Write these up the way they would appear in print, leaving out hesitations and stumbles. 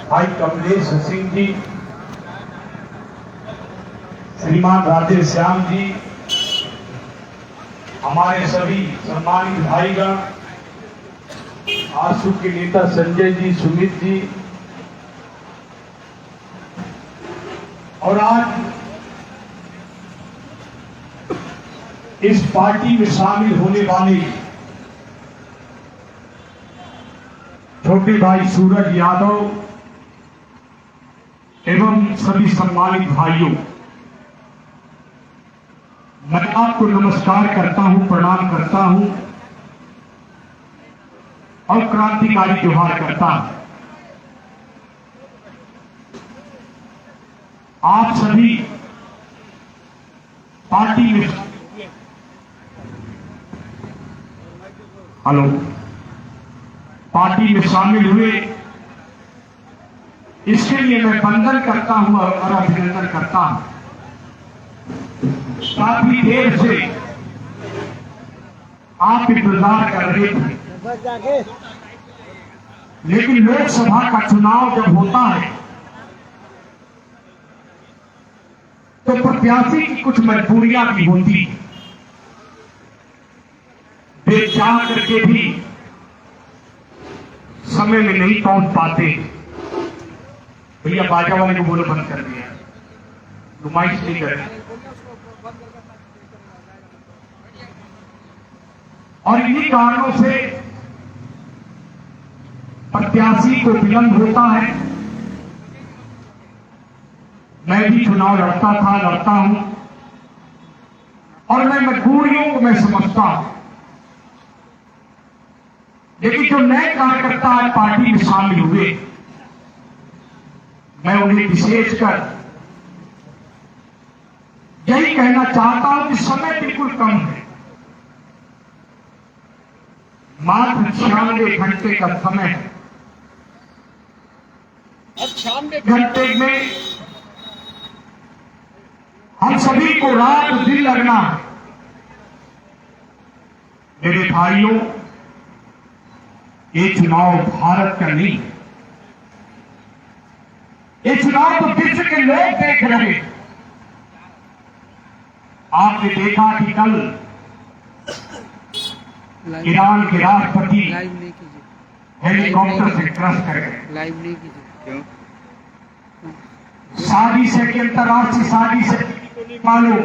भाई कमलेश सिंह जी, श्रीमान राधे श्याम जी, हमारे सभी सम्मानित भाईगण, आंसू के नेता संजय जी, सुमित जी, और आज इस पार्टी में शामिल होने वाले छोटे भाई सूरज यादव एवं सभी सम्मानित भाइयों, मैं आपको नमस्कार करता हूं, प्रणाम करता हूं और क्रांतिकारी जोहार करता हूं। आप सभी पार्टी में पार्टी में शामिल हुए, इसके लिए मैं वंदन करता हूं और अभिनंदन करता हूं। काफी देर से आप इंतजार कर रहे थे, लेकिन लोकसभा का चुनाव जब होता है तो प्रत्याशी की कुछ मजबूरियां भी होती हैं। वे चाह करके भी समय में नहीं पहुंच पाते। भैया बाजा वाले को बोलो बंद कर दिया, नुमाइश नहीं करें। और इन्हीं कारणों से प्रत्याशी को विलंब होता है। मैं भी चुनाव लड़ता हूं और मैं मजबूरियों को मैं समझता हूं, लेकिन जो नए कार्यकर्ता आज पार्टी में शामिल हुए, मैं उन्हें विशेषकर यही कहना चाहता हूं कि समय बिल्कुल कम है। मात्र 96 घंटे का समय है। 96 घंटे में हम सभी को रात दिन लगना है। मेरे भाइयों, ये चुनाव भारत का नहीं, ये चुनाव तो विश्व के लोग देख रहे हैं। आपने देखा कि कल ईरान के राष्ट्रपति हेलीकॉप्टर से क्रैश कर गए। लाइव नहीं कीजिए। क्यों? साजिश है कि अंतर्राष्ट्रीय साजिश है, मालूम।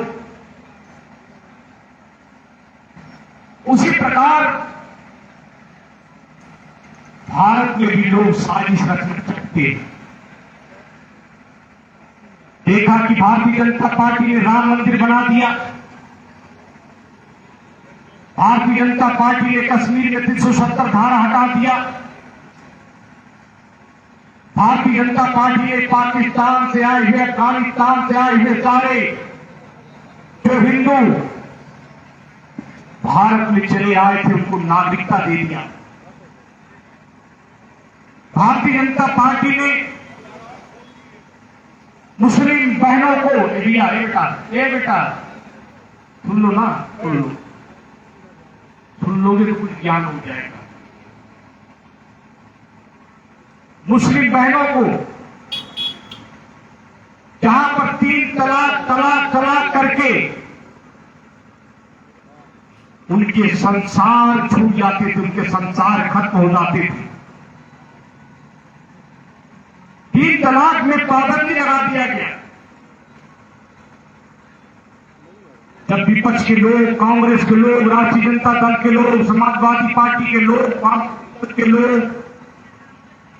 उसी प्रकार भारत में भी लोग साजिश रचना चाहते हैं। देखा कि भारतीय जनता पार्टी ने राम मंदिर बना दिया। भारतीय जनता पार्टी ने कश्मीर में 370 धारा हटा दिया। भारतीय जनता पार्टी ने पाकिस्तान से आए हुए, अफगानिस्तान से आए हुए सारे जो हिंदू भारत में चले आए थे, उनको नागरिकता दे दिया। भारतीय जनता पार्टी ने मुस्लिम बहनों को दिया। ए बेटा सुन लो ना, सुन लोगे तो कुछ ज्ञान हो जाएगा। मुस्लिम बहनों को जहां पर 3 तलाक करके उनके संसार छूट जाते थे, उनके संसार खत्म हो जाते थे, 3 तलाक में पाबंदी लगा दिया गया। जब विपक्ष के लोग, कांग्रेस के लोग, राष्ट्रीय जनता दल के लोग, समाजवादी पार्टी के लोग, कांग्रेस के लोग,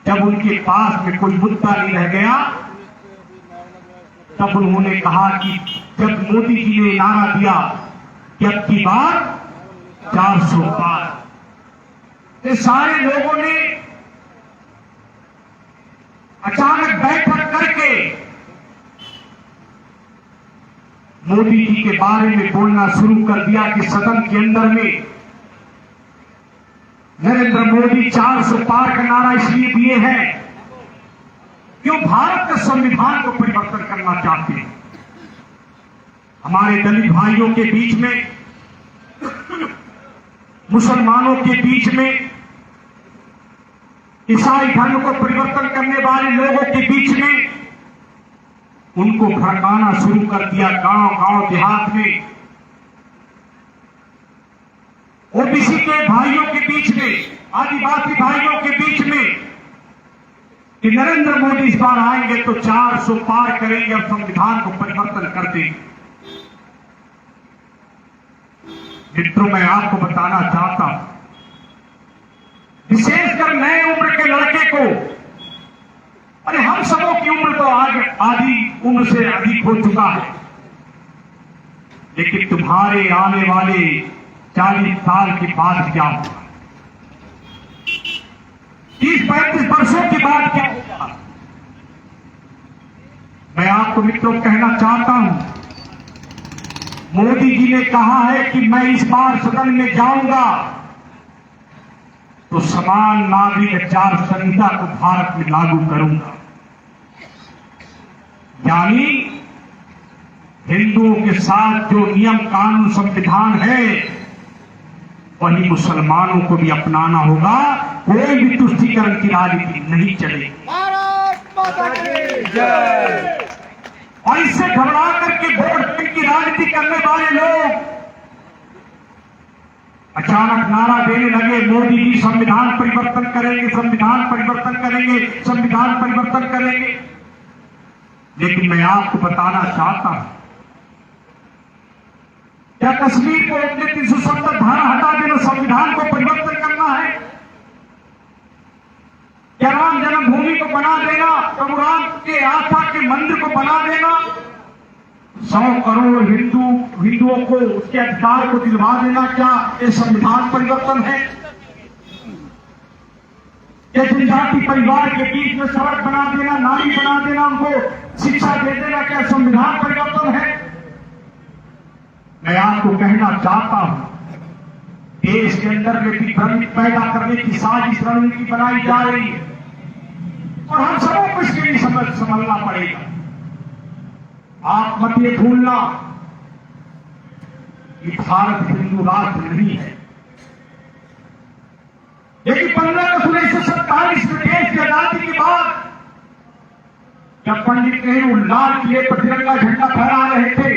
जब उनके पास में कोई मुद्दा नहीं रह गया, तब उन्होंने कहा कि जब मोदी जी ने नारा दिया कि अब की बार 400 पार, तो सारे लोगों ने अचानक बैठक करके मोदी जी के बारे में बोलना शुरू कर दिया कि सदन के अंदर में नरेंद्र मोदी 400 पार का नारा इसलिए दिए हैं क्यों भारत के संविधान को परिवर्तन करना चाहते हैं। हमारे दलित भाइयों के बीच में, मुसलमानों के बीच में, ईसाई धर्म को परिवर्तन करने वाले लोगों उनको भड़काना शुरू कर दिया गांव गांव देहात में, ओबीसी के भाइयों के बीच में, आदिवासी भाइयों के बीच में कि नरेंद्र मोदी इस बार आएंगे तो 400 पार करेंगे और संविधान को परिवर्तन कर देंगे। मित्रों, मैं आपको बताना चाहता हूं, विशेषकर नए उम्र के लड़के को, अरे हम सबों की उम्र तो आधी उम्र से अधिक हो चुका है, लेकिन तुम्हारे आने वाले 40 साल के बाद क्या होगा, 30-35 वर्षों के बाद क्या होगा? मैं आपको मित्रों कहना चाहता हूं, मोदी जी ने कहा है कि मैं इस बार सदन में जाऊंगा तो समान नागरिक आचार संहिता को भारत में लागू करूंगा। यानी हिंदुओं के साथ जो नियम कानून संविधान है वही मुसलमानों को भी अपनाना होगा। कोई भी तुष्टीकरण की राजनीति नहीं चलेगी। भारत माता की जय। और इससे घबरा करके वोट बैंक की राजनीति करने वाले लोग अचानक नारा देने लगे, मोदी जी संविधान परिवर्तन करेंगे, संविधान परिवर्तन करेंगे, संविधान परिवर्तन करेंगे। लेकिन मैं आपको बताना चाहता हूं, क्या कश्मीर को 370 धारा हटा देना संविधान को परिवर्तन करना है? क्या राम जन्मभूमि को बना देना, प्रभु राम के आस्था के मंदिर को बना देना, 100 करोड़ हिंदुओं को उसके अधिकार को दिलवा देना, क्या ये संविधान परिवर्तन है? क्या जनजाति परिवार के बीच में सड़क बना देना, नाली बना देना, उनको शिक्षा दे देना, क्या संविधान परिवर्तन है? मैं आपको कहना चाहता हूं, देश के अंदर में भी भ्रमित पैदा करने की साजिश रणनीति बनाई जा रही है और हम सबों को इसके लिए संभलना पड़ेगा। आप मत ये भूलना कि भारत हिंदू राष्ट्र नहीं है, लेकिन 15 अगस्त 1947 में देश की आजादी के बाद जब पंडित नेहरू लाल किले पर तिरंगा झंडा फहरा रहे थे,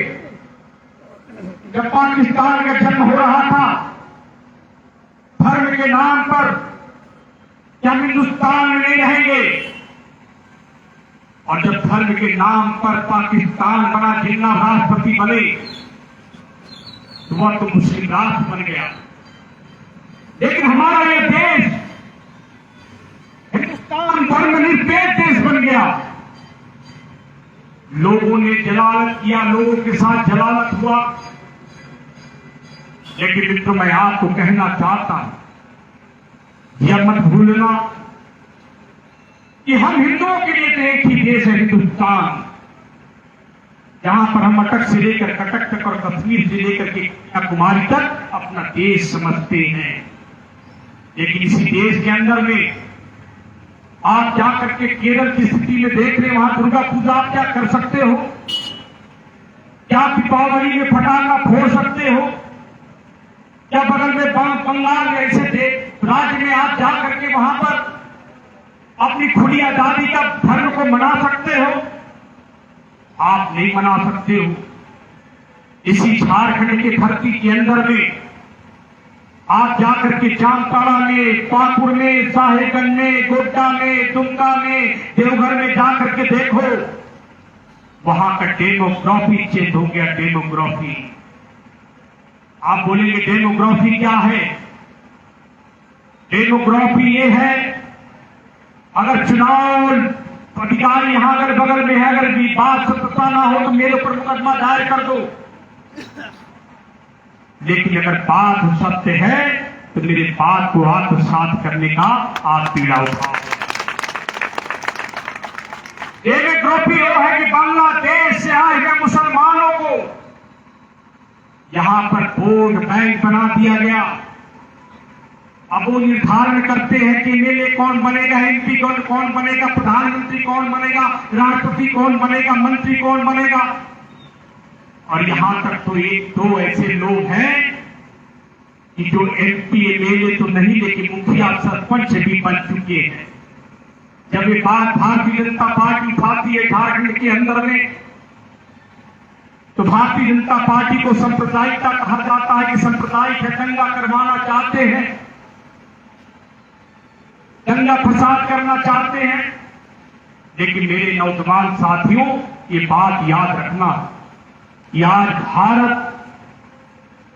जब पाकिस्तान का जन्म हो रहा था, धर्म के नाम पर कि हम हिंदुस्तान में नहीं रहेंगे, और जब धर्म के नाम पर पाकिस्तान बना, जिन्ना राष्ट्रपति बने, तो वह तो मुस्लिम राष्ट्र बन गया। लेकिन हमारा यह देश हिंदुस्तान धर्मनिरपेक्ष देश बन गया। लोगों ने जलालत किया, लोगों के साथ जलालत हुआ। लेकिन मित्रों, मैं आपको कहना चाहता हूं, यह मत भूलना कि हम हिंदुओं के लिए तो एक ही देश है, हिंदुस्तान, जहां पर हम अटक से लेकर कटक तक और कश्मीर से लेकर के कन्याकुमारी तक अपना देश समझते हैं। लेकिन इसी देश के अंदर में आप जाकर के केरल की स्थिति में देख रहे हैं, वहां दुर्गा पूजा आप क्या कर सकते हो? क्या दीपावली में पटाखा फोड़ सकते हो? क्या बगल में बंगाल ऐसे राज्य में आप जाकर के वहां पर अपनी खुली आजादी का धर्म को मना सकते हो? आप नहीं मना सकते हो। इसी झारखंड की धरती के अंदर में आप जाकर के जामताड़ा में, पाकुड़ में, साहेबगंज में, गोड्डा में, दुमका में, देवघर में जाकर के देखो, वहां का डेमोग्राफी चेंज हो गया। डेमोग्राफी, आप बोलेंगे डेमोग्राफी क्या है? डेमोग्राफी ये है, अगर चुनाव अधिकारी यहां अगर बगल में है, अगर भी बात सत्यता ना हो तो मेरे ऊपर मुकदमा दायर कर दो, लेकिन अगर बात सत्य है तो मेरे बात को आत्मसात करने का आप पीड़ा उठाओ। डेमोग्राफी वो है कि बांग्लादेश से आए हुए मुसलमानों को यहां पर वोट बैंक बना दिया गया। अब वो निर्धारण करते हैं कि एमएलए कौन बनेगा, एमपी कौन बनेगा, प्रधानमंत्री कौन बनेगा, राष्ट्रपति कौन बनेगा, मंत्री कौन बनेगा। और यहां तक तो 1-2 ऐसे लोग हैं कि जो एमपी एमएलए तो नहीं, लेकिन मुखिया सरपंच भी बन चुके हैं। जब ये बात भारतीय जनता पार्टी उठाती है झारखंड के अंदर में, तो भारतीय जनता पार्टी को सांप्रदायिकता कहा जाता है कि सांप्रदायिक है, दंगा करवाना चाहते हैं, दंगा फसाद करना चाहते हैं। लेकिन मेरे नौजवान साथियों, ये बात याद रखना, यार भारत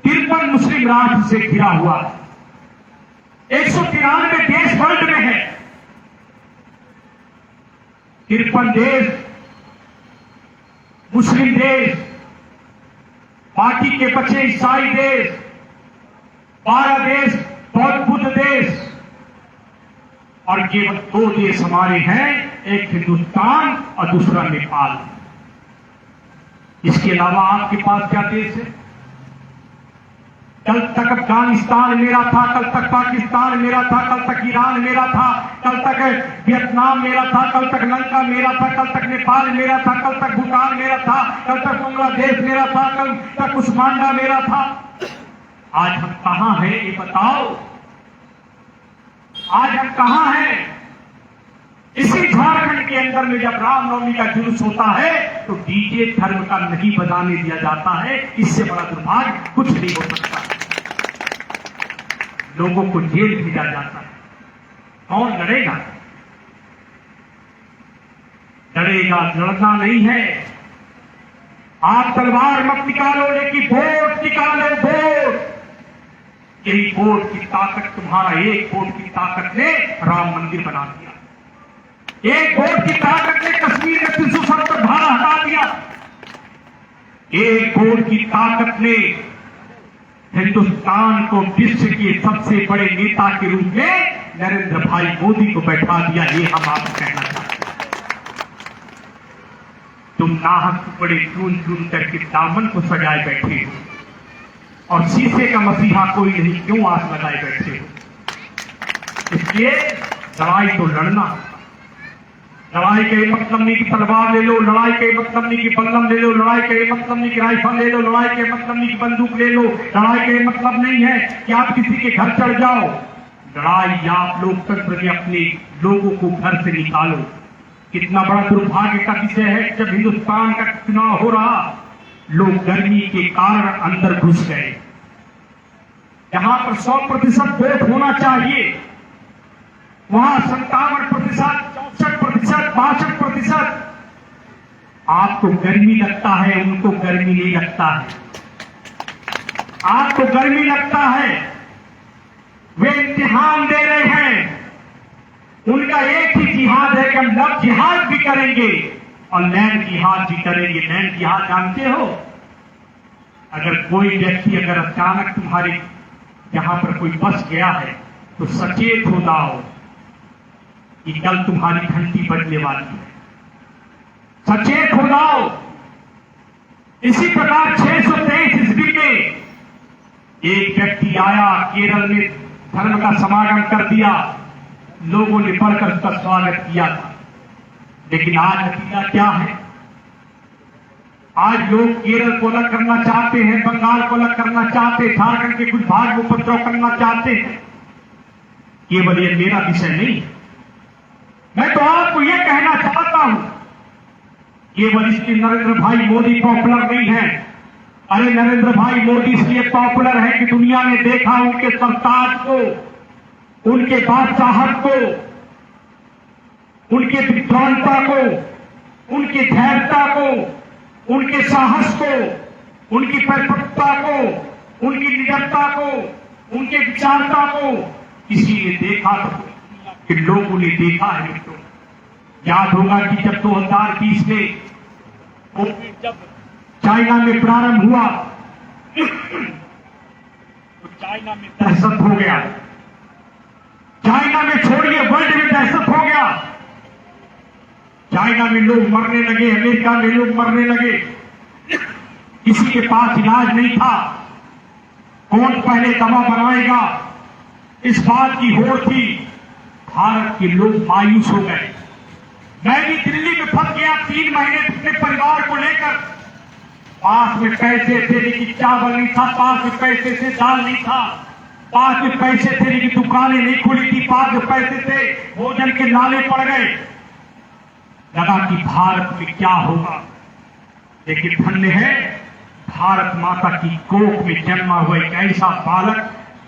53 मुस्लिम राष्ट्र से घिरा हुआ है, 193 देश वर्ल्ड में है, 53 देश मुस्लिम देश, बाकी के बचे ईसाई देश, 12 देश बौद्ध बुद्ध देश, और केवल 2 देश हमारे हैं, एक हिंदुस्तान और दूसरा नेपाल। इसके अलावा आपके पास क्या देश है? कल तक अफगानिस्तान मेरा था, कल तक पाकिस्तान मेरा था, कल तक ईरान मेरा था, कल तक वियतनाम मेरा था, कल तक लंका मेरा था, कल तक नेपाल मेरा था, कल तक भूटान मेरा था, कल तक बांग्लादेश मेरा था, कल तक उस्मांडा मेरा था। आज हम कहां हैं ये बताओ? आज हम कहां हैं? इसी झारखंड के अंदर में जब रामनवमी का जुलूस होता है तो डीजे धर्म का नहीं बजाने दिया जाता है। इससे बड़ा दुर्भाग्य कुछ नहीं हो सकता। लोगों को जेल भेजा जाता है। कौन लड़ेगा? लड़ेगा, लड़ना नहीं है। आप तलवार मत निकालो, लेकिन वोट निकालो, वोट। यही वोट की ताकत, तुम्हारा एक वोट की ताकत ने राम मंदिर बना दिया, एक वोट की ताकत ने कश्मीर में 370 धारा हटा दिया, एक वोट की ताकत ने हिंदुस्तान को विश्व के सबसे बड़े नेता के रूप में नरेंद्र भाई मोदी को बैठा दिया। ये हम आपको कहना चाहते हैं। तुम नाहक टुकड़े चुन चुन करके दामन को सजाए बैठे हो और शीशे का मसीहा कोई नहीं, क्यों आस लगाए बैठे हो? इसलिए लड़ाई तो लड़ना। लड़ाई का मतलब नहीं कि तलवार ले लो, लड़ाई का मतलब नहीं कि बल्लम ले लो, लड़ाई का मतलब नहीं कि राइफल ले लो, लड़ाई का मतलब नहीं कि बंदूक ले लो, लड़ाई का मतलब नहीं है कि आप किसी के घर चढ़ जाओ। लड़ाई आप लोकतंत्र में अपने लोगों को घर से निकालो। कितना बड़ा दुर्भाग्य का विषय है, जब हिंदुस्तान का चुनाव हो रहा, लोग गर्मी के कारण अंदर घुस गए। जहां पर 100% वोट होना चाहिए, वहां 57%, 64%, 62%। आपको गर्मी लगता है, उनको गर्मी नहीं लगता है। आपको गर्मी लगता है, वे इम्तिहान दे रहे हैं। उनका एक ही जिहाद है कि हम लव जिहाद भी करेंगे और लैंड जिहाद भी करेंगे। लैंड जिहाद जानते हो? अगर कोई व्यक्ति अगर अचानक तुम्हारे यहां पर कोई बस गया है तो सचेत हो जाओ कि कल तुम्हारी घंटी बजने वाली है। सचेत हो जाओ। इसी प्रकार 623 ईस्वी में एक व्यक्ति आया, केरल में धर्म का समागम कर दिया, लोगों ने बढ़कर उसका स्वागत किया था। लेकिन आज नतीजा क्या है? आज लोग केरल को अलग करना चाहते हैं, बंगाल को अलग करना चाहते हैं, झारखंड के कुछ भाग को उपद्रव करना चाहते हैं। केवल ये मेरा विषय नहीं, मैं तो आपको यह कहना चाहता हूं, केवल इसलिए नरेंद्र भाई मोदी पॉपुलर नहीं है। अरे नरेंद्र भाई मोदी इसलिए पॉपुलर है कि दुनिया ने देखा उनके सरताज को, उनके बादशाहत को, उनके विद्वानता को, उनकी धैर्यता को, उनके साहस को, उनकी परिपक्वता को, उनकी निडरता को, उनके विचारता को किसी ने देखा तो कि लोगों ने देखा है। मित्रों, याद होगा कि जब 2020 में जब चाइना में प्रारंभ हुआ तो चाइना में दहशत हो गया। चाइना में छोड़िए, वर्ल्ड में दहशत हो गया। चाइना में लोग मरने लगे, अमेरिका में लोग मरने लगे। किसी के पास इलाज नहीं था। कौन पहले दवा बनाएगा, इस बात की होड़ थी। भारत के लोग मायूस हो गए। मैं भी दिल्ली में फंस गया 3 महीने अपने परिवार को लेकर। पास में पैसे थे लेकिन चावल नहीं था, पास में पैसे थे दाल नहीं था, पास में पैसे थे लेकिन दुकानें नहीं खुली थी, पास में पैसे थे भोजन के नाले पड़ गए। लगा कि भारत में क्या होगा, लेकिन धन्य है भारत माता की कोख में जन्मा हुआ एक ऐसा बालक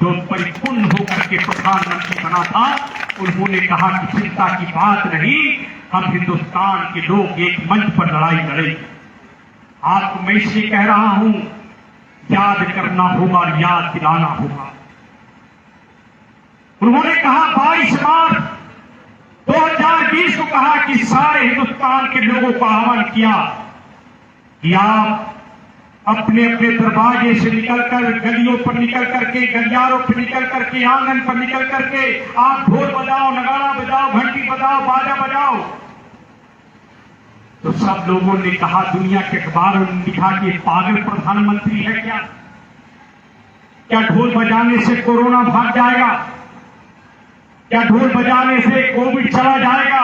जो परिपूर्ण होकर के प्रधानमंत्री बना था, उन्होंने कहा कि चिंता की बात नहीं, हम हिंदुस्तान के लोग एक मंच पर लड़ाई लड़ेंगे। आपको मैं इसलिए कह रहा हूं, याद करना होगा, याद दिलाना होगा। उन्होंने कहा 22 मार्च 2020 को कहा कि सारे हिंदुस्तान के लोगों को आह्वान किया कि आप अपने अपने दरवाजे से निकलकर, गलियों पर निकल करके, गलियारों पर निकल करके, आंगन पर निकल करके आप ढोल बजाओ, नगाड़ा बजाओ, घंटी बजाओ, बाजा बजाओ। तो सब लोगों ने कहा, दुनिया के अखबारों ने लिखा कि पागल प्रधानमंत्री है क्या? क्या ढोल बजाने से कोरोना भाग जाएगा? क्या ढोल बजाने से कोविड चला जाएगा?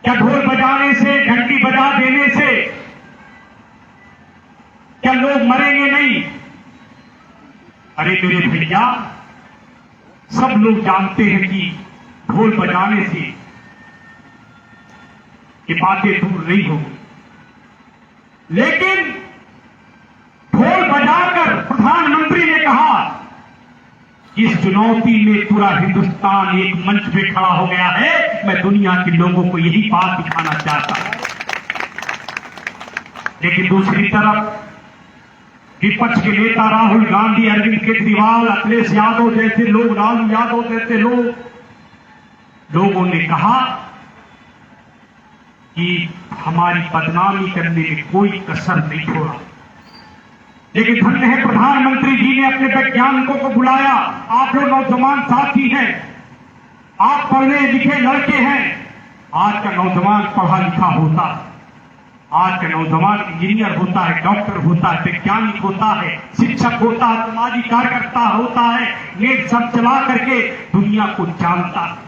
क्या ढोल बजाने से, घंटी बजा देने से क्या लोग मरेंगे नहीं? अरे मेरे भैया, सब लोग जानते हैं कि ढोल बजाने से ये बातें दूर नहीं होगी, लेकिन ढोल बजाकर प्रधानमंत्री ने कहा, इस चुनौती में पूरा हिंदुस्तान एक मंच पे खड़ा हो गया है। मैं दुनिया के लोगों को यही बात दिखाना चाहता हूं। लेकिन दूसरी तरफ विपक्ष के नेता राहुल गांधी, अरविंद केजरीवाल, अखिलेश यादव जैसे लोग, लालू यादव जैसे लोगों ने कहा कि हमारी बदनामी करने में कोई कसर नहीं छोड़ा। लेकिन धन्य है प्रधानमंत्री जी ने अपने वैज्ञानिकों को बुलाया। आप लोग नौजवान साथी हैं, आप पढ़े लिखे लड़के हैं। आज का नौजवान पढ़ा लिखा होता है, आज का नौजवान इंजीनियर होता है, डॉक्टर होता है, वैज्ञानिक होता है, शिक्षक होता है, सामाजिक कार्यकर्ता होता है, नेट सब चला करके दुनिया को जानता है।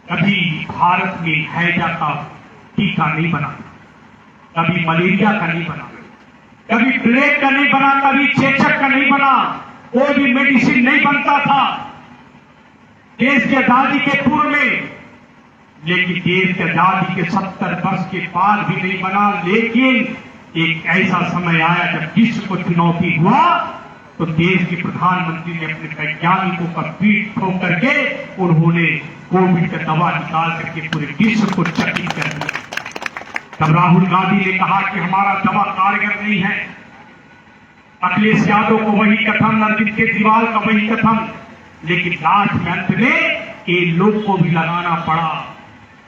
कभी भारत में हैजा का टीका नहीं बना, कभी मलेरिया का नहीं बना, कभी प्लेग का नहीं बना, कभी चेचक का नहीं बना, कोई भी मेडिसिन नहीं बनता था देश की आजादी के पूर्व में। लेकिन देश की आजादी के 70 वर्ष के बाद भी नहीं बना। लेकिन एक ऐसा समय आया जब विश्व को चुनौती हुआ तो देश के प्रधानमंत्री ने अपने वैज्ञानिकों का पीठ ठोक करके उन्होंने कोविड का दवा निकाल करके पूरे विश्व को चकित कर दिया। तब राहुल गांधी ने कहा कि हमारा दवा कारगर नहीं है। अखिलेश यादव को वही कथन, अरविंद केजरीवाल का वही कथन, लेकिन लास्ट में अंत में ये लोग को भी लगाना पड़ा।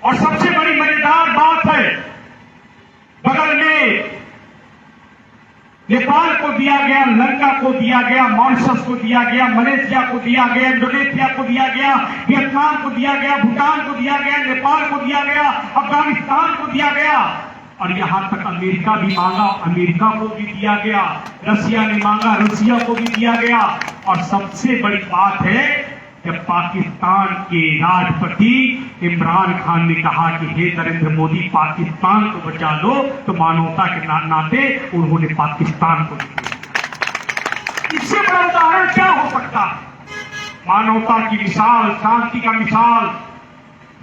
और सबसे बड़ी मजेदार बात है, बगल में नेपाल को दिया गया, लंका को दिया गया, मॉरिशस को दिया गया, मलेशिया को दिया गया, इंडोनेशिया को दिया गया, वियतनाम को दिया गया, भूटान को दिया गया, नेपाल को दिया गया, अफगानिस्तान को दिया गया, और यहां तक अमेरिका भी मांगा, अमेरिका को भी दिया गया, रसिया ने मांगा, रसिया को भी दिया गया। और सबसे बड़ी बात है, जब पाकिस्तान के राष्ट्रपति इमरान खान ने कहा कि हे नरेंद्र मोदी पाकिस्तान को बचा लो, तो मानवता के नाते उन्होंने पाकिस्तान को दिया। इससे बड़ा उदाहरण क्या हो सकता है? मानवता की मिसाल, शांति का मिसाल।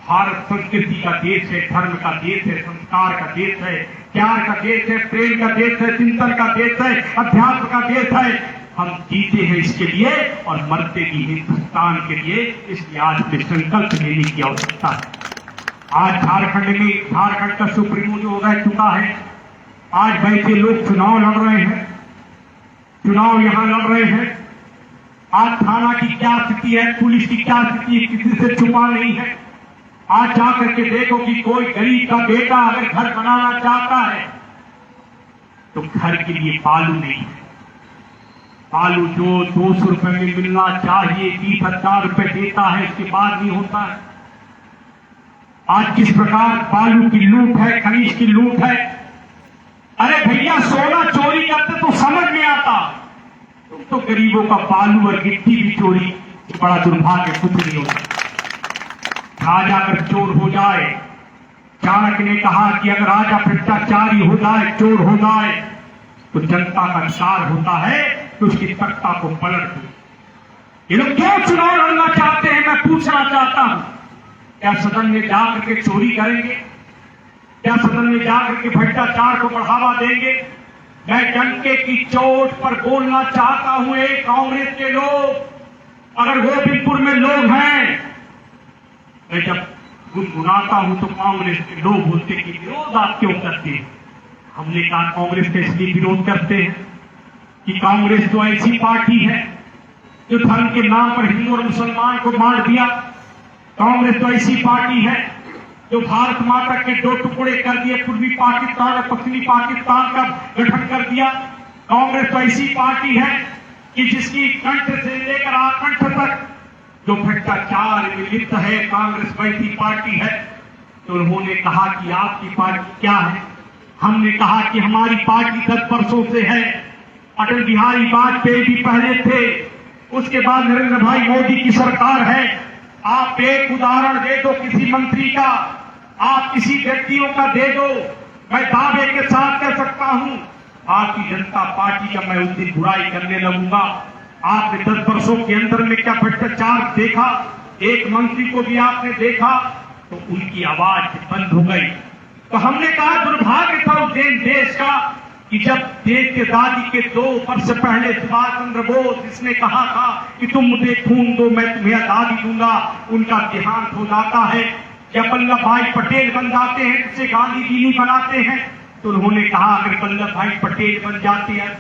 भारत संस्कृति का देश है, धर्म का देश है, संस्कार का देश है, प्यार का देश है, प्रेम का देश है, चिंतन का देश है, अध्यात्म का देश है। हम जीते हैं इसके लिए और मरते भी हिंदुस्तान के लिए। इसलिए आज में संकल्प लेने की आवश्यकता है। आज झारखंड का सुप्रीमो जो रह चुका है, आज बैठे लोग चुनाव लड़ रहे हैं, चुनाव यहां लड़ रहे हैं। आज थाना की क्या स्थिति है, पुलिस की क्या स्थिति है, किसी से छुपा नहीं है। आज जाकर के देखो कि कोई गरीब का बेटा अगर घर बनाना चाहता है तो घर के लिए बालू नहीं है। बालू जो 200 रुपए में मिलना चाहिए 30,000 रुपए देता है, इसके बाद नहीं होता है। आज किस प्रकार बालू की लूट है, खनिज की लूट है। अरे भैया, सोना चोरी करते तो समझ में आता, तुम तो गरीबों का बालू और गिट्टी भी चोरी, बड़ा दुर्भाग्य, कुछ नहीं होता। राजा अगर चोर हो जाए, चाणक्य ने कहा कि अगर राजा भ्रष्टाचारी हो जाए, चोर हो जाए, तो जनता का अधिकार होता है तो उसकी सत्ता को पलट दो। ये लोग क्यों चुनाव लड़ना चाहते हैं, मैं पूछना चाहता हूं। क्या सदन में जाकर के चोरी करेंगे? क्या सदन में जाकर के भ्रष्टाचार को बढ़ावा देंगे? मैं डंके की चोट पर बोलना चाहता हूं, एक कांग्रेस के लोग, अगर गोविंदपुर में लोग हैं, मैं जब गुनगुनाता हूं तो कांग्रेस के लोग बोलते कि विरोध आप क्यों करते हैं? हमने कहा कांग्रेस का इसलिए विरोध करते हैं कि कांग्रेस तो ऐसी पार्टी है जो धर्म के नाम पर हिंदू और मुसलमान को मार दिया। कांग्रेस तो ऐसी पार्टी है जो भारत माता के 2 टुकड़े कर दिए, पूर्वी पाकिस्तान और पश्चिमी पाकिस्तान का गठन कर दिया। कांग्रेस तो ऐसी पार्टी है कि जिसकी कंठ से लेकर आकंठ तक जो भ्रष्टाचार में लिप्त है, कांग्रेस वैसी पार्टी है। तो उन्होंने कहा कि आपकी पार्टी क्या है? हमने कहा कि हमारी पार्टी 10 वर्षों से है। अटल बिहारी वाजपेयी भी पहले थे, उसके बाद नरेंद्र भाई मोदी की सरकार है। आप एक उदाहरण दे दो किसी मंत्री का, आप किसी व्यक्तियों का दे दो, मैं दावे के साथ कह सकता हूं भारतीय जनता पार्टी का मैं उस दिन बुराई करने लगूंगा। आपने 10 वर्षों के अंदर में क्या भ्रष्टाचार देखा? एक मंत्री को भी आपने देखा तो उनकी आवाज बंद हो गई। तो हमने कहा दुर्भाग्य था उस देश का कि जब देश के दादी के 2 वर्ष पहले सुभाष चंद्र बोस जिसने कहा था कि तुम मुझे खून दो मैं तुम्हें आजादी दूंगा, उनका देहांत हो जाता है। जब वल्लभ भाई पटेल बन जाते हैं जिसे गांधी जी नहीं बनाते हैं, तो उन्होंने कहा अगर वल्लभ भाई पटेल बन जाते हैं,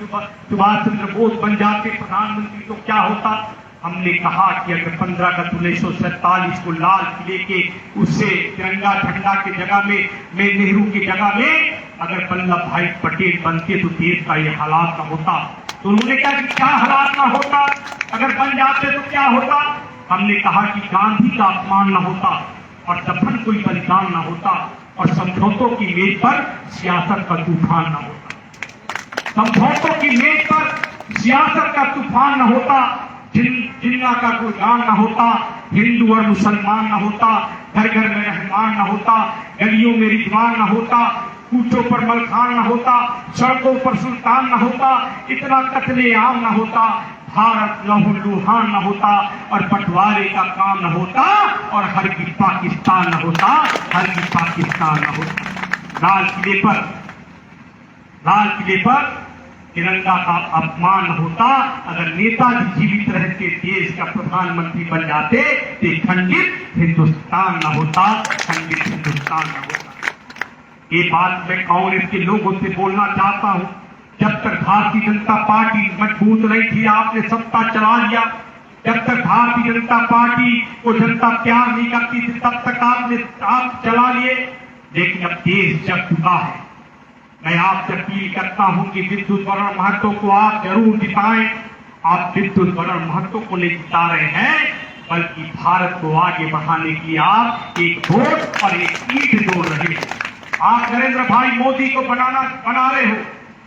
सुभाष चंद्र बोस बन जाते प्रधानमंत्री तो क्या होता? हमने कहा कि अगर 15 अगस्त 1947 को लाल किले के उससे तिरंगा झंडा की जगह में नेहरू की जगह में अगर वल्लभ भाई पटेल बनते तो देश का ये हालात न होता। तो उन्होंने कहा कि क्या हालात न होता, अगर बन जाते तो क्या होता? हमने कहा कि गांधी का अपमान न होता और दफन कोई बलिदान न होता और समझौतों की मेज पर सियासत का तूफान न होता। समझौतों की मेज पर सियासत का तूफान न होता, जिन्ना का कोई गान न होता, हिंदू और मुसलमान न होता, घर घर में रहमान न होता, गलियों में रिजवान न होता, कूचों पर मलखान न होता, सड़कों पर सुल्तान न होता, इतना कत्लेआम न होता, भारत लहूलुहान न होता और बंटवारे का काम न होता और हर की पाकिस्तान न होता, हर की पाकिस्तान न होता। लाल किले पर तिरंगा का अपमान होता। अगर नेताजी जीवित रहते देश का प्रधानमंत्री बन जाते तो खंडित हिंदुस्तान न होता, खंडित हिंदुस्तान न होता। ये बात मैं कांग्रेस के लोगों से बोलना चाहता हूं। जब तक भारतीय जनता पार्टी मजबूत नहीं थी आपने सत्ता चला लिया। जब तक भारतीय जनता पार्टी को जनता प्यार नहीं करती थी तब तक आप चला लिए। लेकिन अब देश जग चुका है। मैं आपसे अपील करता हूं कि विद्युत वरण महत्व को आप जरूर जिताएं। आप विद्युत वरण महत्व को नहीं जिता रहे हैं बल्कि भारत को आगे बढ़ाने के लिए आप एक वोट और एक ईंट जोड़ रहे हैं। आप नरेंद्र भाई मोदी को बना रहे हो।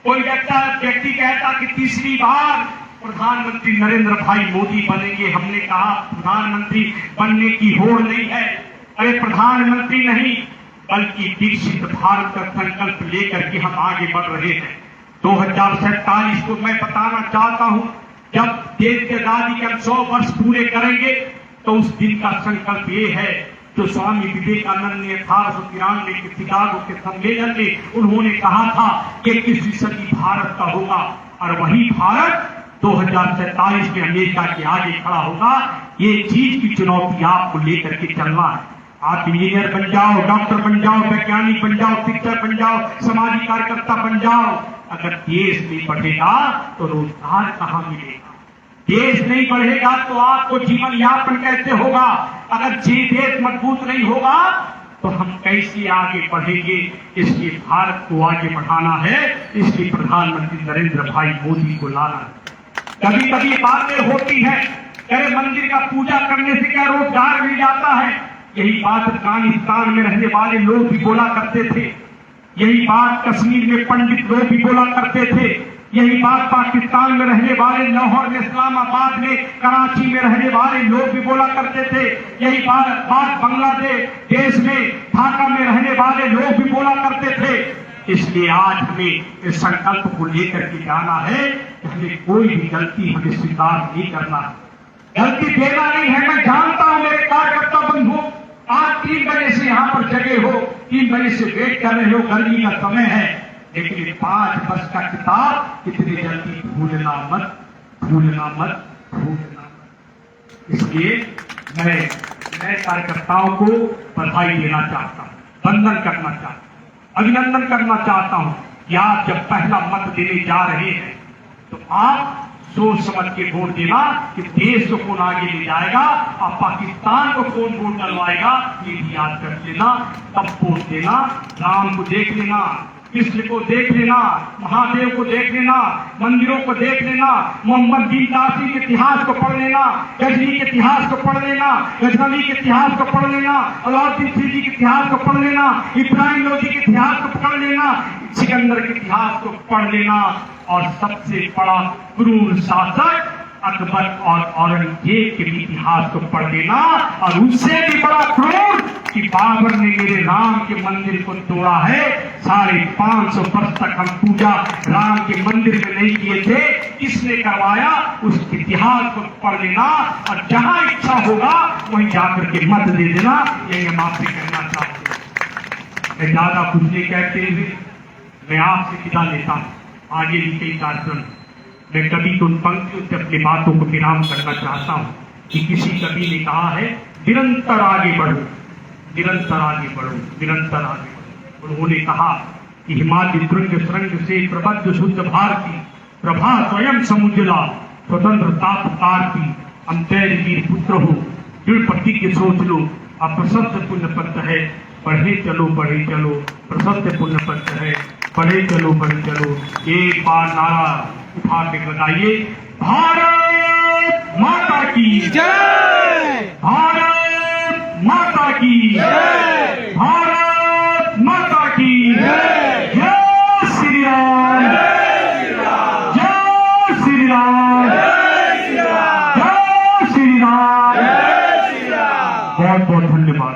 कोई व्यक्ति कहता कि तीसरी बार प्रधानमंत्री नरेंद्र भाई मोदी बनेंगे। हमने कहा प्रधानमंत्री बनने की होड़ नहीं है। अरे प्रधानमंत्री नहीं बल्कि विकसित भारत का संकल्प लेकर के हम आगे बढ़ रहे हैं। 2047 को मैं बताना चाहता हूं, जब देश की आजादी के हम 100 वर्ष पूरे करेंगे तो उस दिन का संकल्प ये है जो स्वामी विवेकानंद ने 1893 के शिकागो के सम्मेलन में उन्होंने कहा था कि 21वीं सदी भारत का होगा और वही भारत 2047 में अमेरिका के आगे खड़ा होगा। ये चीज की चुनौती आपको लेकर के चलना है। आप इंजीनियर बन जाओ, डॉक्टर बन जाओ, वैज्ञानिक बन जाओ, शिक्षक बन जाओ, सामाजिक कार्यकर्ता बन जाओ। अगर देश नहीं बढ़ेगा तो रोजगार कहां मिलेगा? देश नहीं बढ़ेगा तो आपको जीवन यापन कैसे होगा? अगर देश मजबूत नहीं होगा तो हम कैसे आगे बढ़ेंगे? इसलिए भारत को आगे बढ़ाना है, इसलिए प्रधानमंत्री नरेंद्र भाई मोदी को लाना है। कभी कभी बातें होती है, अरे मंदिर का पूजा करने से क्या रोजगार मिल जाता है? यही बात अफगानिस्तान में रहने वाले लोग भी बोला करते थे। यही बात कश्मीर में पंडित लोग भी बोला करते थे। यही बात पाकिस्तान में रहने वाले, लाहौर में, इस्लामाबाद में, कराची में रहने वाले लोग भी बोला करते थे। यही बात बांग्लादेश में, ढाका में रहने वाले लोग भी बोला करते थे। इसलिए आज हमें इस संकल्प को लेकर के जाना है कि हमें कोई भी गलती हमें स्वीकार नहीं करना है, गलती देना नहीं है। मैं जानता हूं मेरे कार्यकर्ता बंधु आज 3 बजे से यहां पर जगे हो, 3 महीने से वेट कर रहे हो, गर्मी का समय है, लेकिन ये 5 वर्ष का किताब इतनी जल्दी भूलना मत, भूलना मत, भूलना मत। इसलिए मैं नए कार्यकर्ताओं को बधाई देना चाहता हूं, वंदन करना चाहता हूं, अभिनंदन करना चाहता हूं कि आप जब पहला मत देने जा रहे हैं तो आप सोच समझ के वोट देना कि देश को कौन आगे ले जाएगा और पाकिस्तान को कौन वोट डलवाएगा, ये भी याद कर लेना। तब वोट देना, राम को देख लेना, कृष्ण को देख लेना, महादेव को देख लेना, मंदिरों को देख लेना, मोहम्मद बिन तासी के इतिहास को पढ़ लेना, गजनी के इतिहास को पढ़ लेना, गजनवी के इतिहास को पढ़ लेना, अलाउद्दीन खिलजी के इतिहास को पढ़ लेना, इब्राहिम लोधी के इतिहास को पढ़ लेना, सिकंदर के इतिहास को पढ़ लेना, और सबसे बड़ा क्रूर शासक अकबर और औरंगजेब के भी इतिहास को पढ़ लेना, और उससे भी बड़ा क्रूर कि बाबर ने मेरे राम के मंदिर को तोड़ा है। 550 वर्ष तक हम पूजा राम के मंदिर में नहीं किए थे, किसने करवाया, उसके इतिहास को पढ़ लेना, और जहां इच्छा होगा वहीं जाकर के मत दे देना। यही हम आपसे कहना चाहते हैं। मैं ज्यादा कुछ नहीं कहते हुए मैं आपसे विदा लेता हूं। आगे भी कई कार्यक्रम, मैं कभी तो उन पंक्तियों से अपनी बातों को विराम करना चाहता हूं कि किसी कवि ने कहा है, निरंतर आगे बढ़ो, निरंतर आगे बढ़ो, निरंतर आगे बढ़ो। उन्होंने कहा कि हिमालय तुरंग सुरंग से प्रबद्ध शुद्ध भारती, प्रभा स्वयं समुज्जला, स्वतंत्रता पुकारती, हम तेरे वीर पुत्र हो, दृढ़ प्रतिज्ञ सोच लो, अब प्रशस्त पुण्य पत्र है, बढ़े चलो बढ़े चलो, प्रशस्त पुण्य पत्र है, बढ़े चलो बढ़े चलो। एक बार नारा उठा के बताइए, भारत माता की जय, भारत माता की जय, भारत माता की जय, जय श्री राम, जय श्री राम, जय श्री राम। बहुत बहुत धन्यवाद।